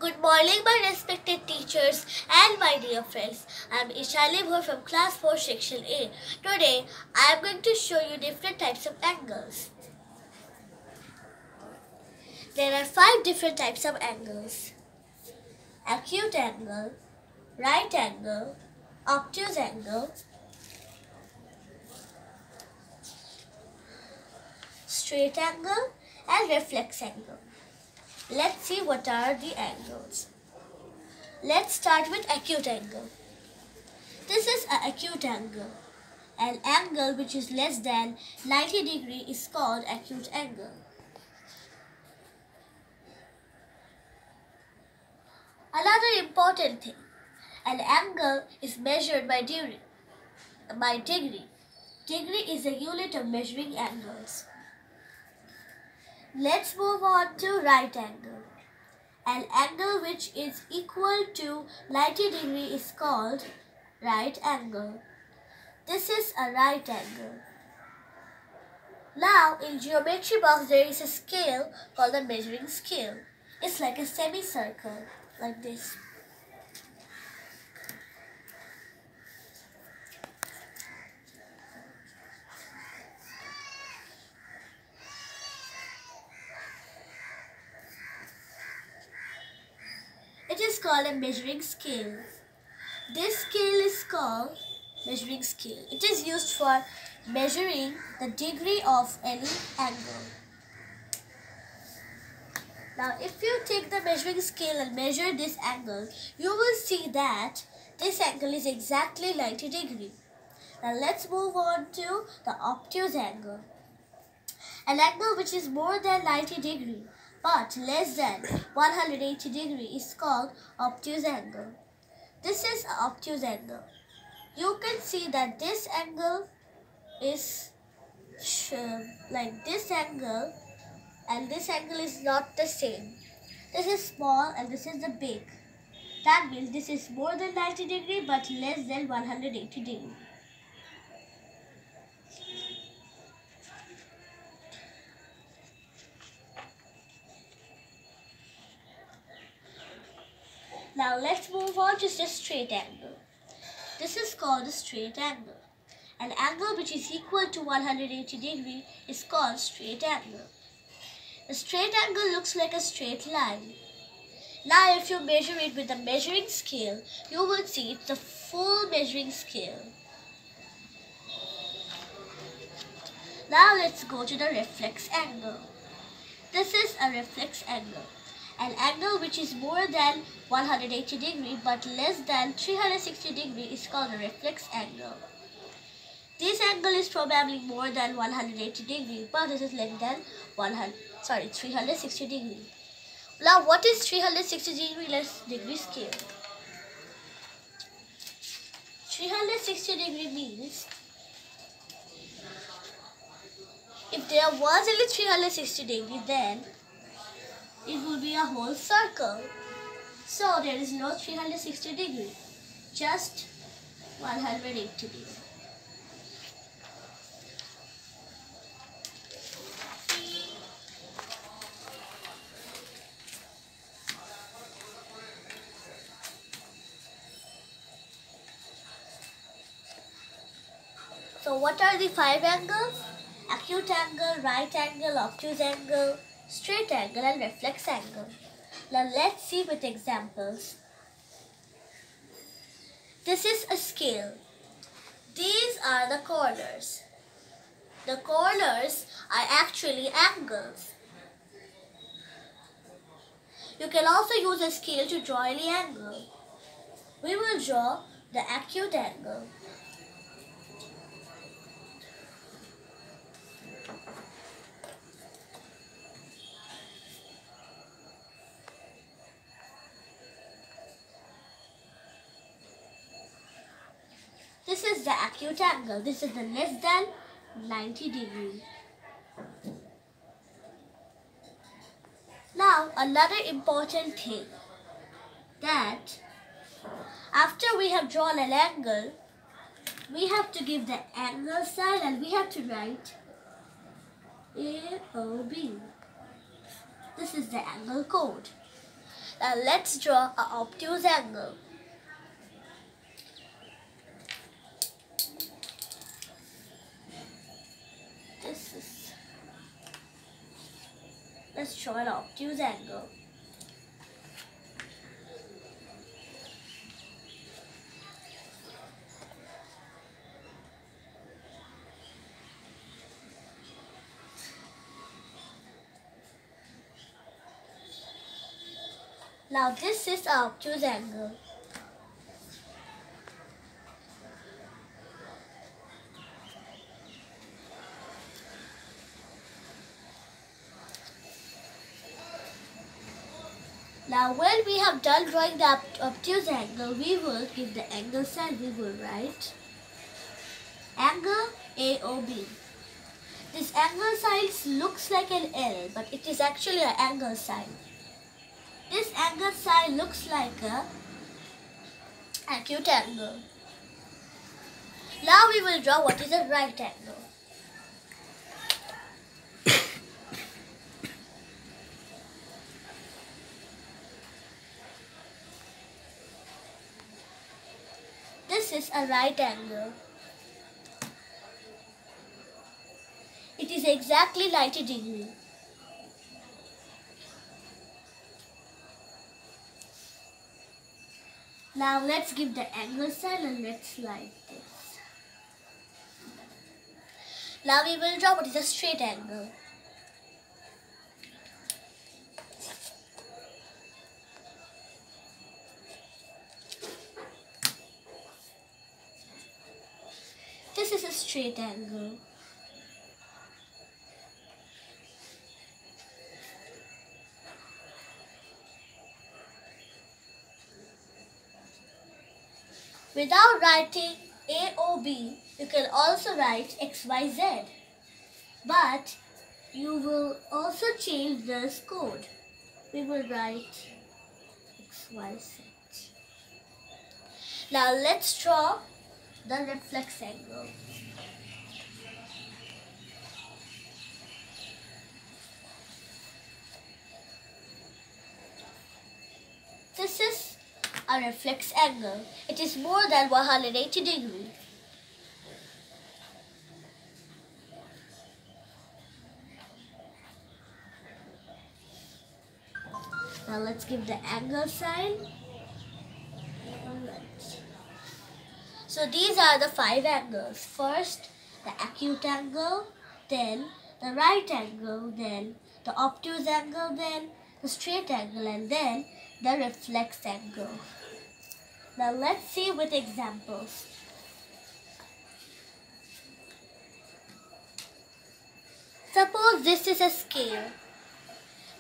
Good morning, my respected teachers and my dear friends. I am Ishani Bhore from class 4 section A. Today, I am going to show you different types of angles. There are 5 different types of angles. Acute angle, right angle, obtuse angle, straight angle and reflex angle. Let's see what are the angles. Let's start with acute angle. This is an acute angle. An angle which is less than 90 degrees is called acute angle. Another important thing, an angle is measured by degree. Degree is a unit of measuring angles. Let's move on to right angle. An angle which is equal to 90 degrees is called right angle. This is a right angle. Now in geometry box there is a scale called a measuring scale. It's like a semicircle like this. It is called a measuring scale. This scale is called measuring scale. It is used for measuring the degree of any angle. Now if you take the measuring scale and measure this angle, you will see that this angle is exactly 90 degrees. Now let's move on to the obtuse angle. An angle which is more than 90 degrees but less than 180 degrees is called obtuse angle. This is an obtuse angle. You can see that this angle is like this angle, and this angle is not the same. This is small and this is the big. That means this is more than 90 degrees but less than 180 degrees. Now let's move on to the straight angle. This is called a straight angle. An angle which is equal to 180 degrees is called straight angle. A straight angle looks like a straight line. Now if you measure it with a measuring scale, you will see it's a full measuring scale. Now let's go to the reflex angle. This is a reflex angle. An angle which is more than 180 degrees but less than 360 degrees is called a reflex angle. This angle is probably more than 180 degrees but it is less than 360 degrees. Now what is 360 degree scale? 360 degree means if there was only 360 degrees, then it will be a whole circle. So there is no 360 degrees, just 180 degrees. So what are the 5 angles? Acute angle, right angle, obtuse angle, straight angle and reflex angle. Now let's see with examples. This is a scale. These are the corners. The corners are actually angles. You can also use a scale to draw any angle. We will draw the acute angle. This is the acute angle. This is the less than 90 degrees. Now another important thing, that after we have drawn an angle, we have to give the angle sign and we have to write AOB. This is the angle code. Now let's draw an obtuse angle. Let's draw an obtuse angle. Now this is an obtuse angle. Now when we have done drawing the obtuse angle, we will give the angle sign. We will write angle AOB. This angle sign looks like an L, but it is actually an angle sign. This angle sign looks like an acute angle. Now we will draw what is a right angle. This is a right angle. It is exactly 90 degrees. Now let's give the angle sign and let's slide this. Now we will draw what is a straight angle. This is a straight angle. Without writing AOB, you can also write XYZ. But you will also change this code. We will write XYZ. Now let's draw the reflex angle. This is a reflex angle. It is more than 180 degrees. Now let's give the angle sign. Alright. So these are the 5 angles. First, the acute angle, then the right angle, then the obtuse angle, then the straight angle, and then the reflex angle. Now let's see with examples. Suppose this is a scale.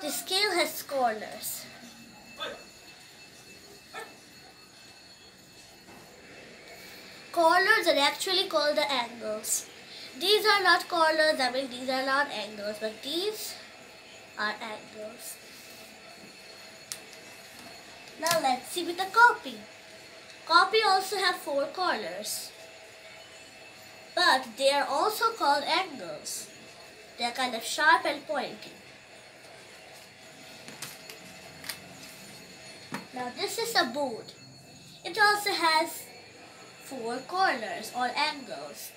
The scale has corners. Corners are actually called the angles. These are not corners, these are not angles, but these are angles. Now let's see with the copy. Copy also have 4 corners, but they are also called angles. They are kind of sharp and pointy. Now this is a board. It also has 4 corners or angles.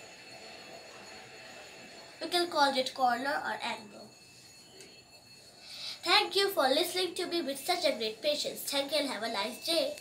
We can call it corner or angle. Thank you for listening to me with such a great patience. Thank you and have a nice day.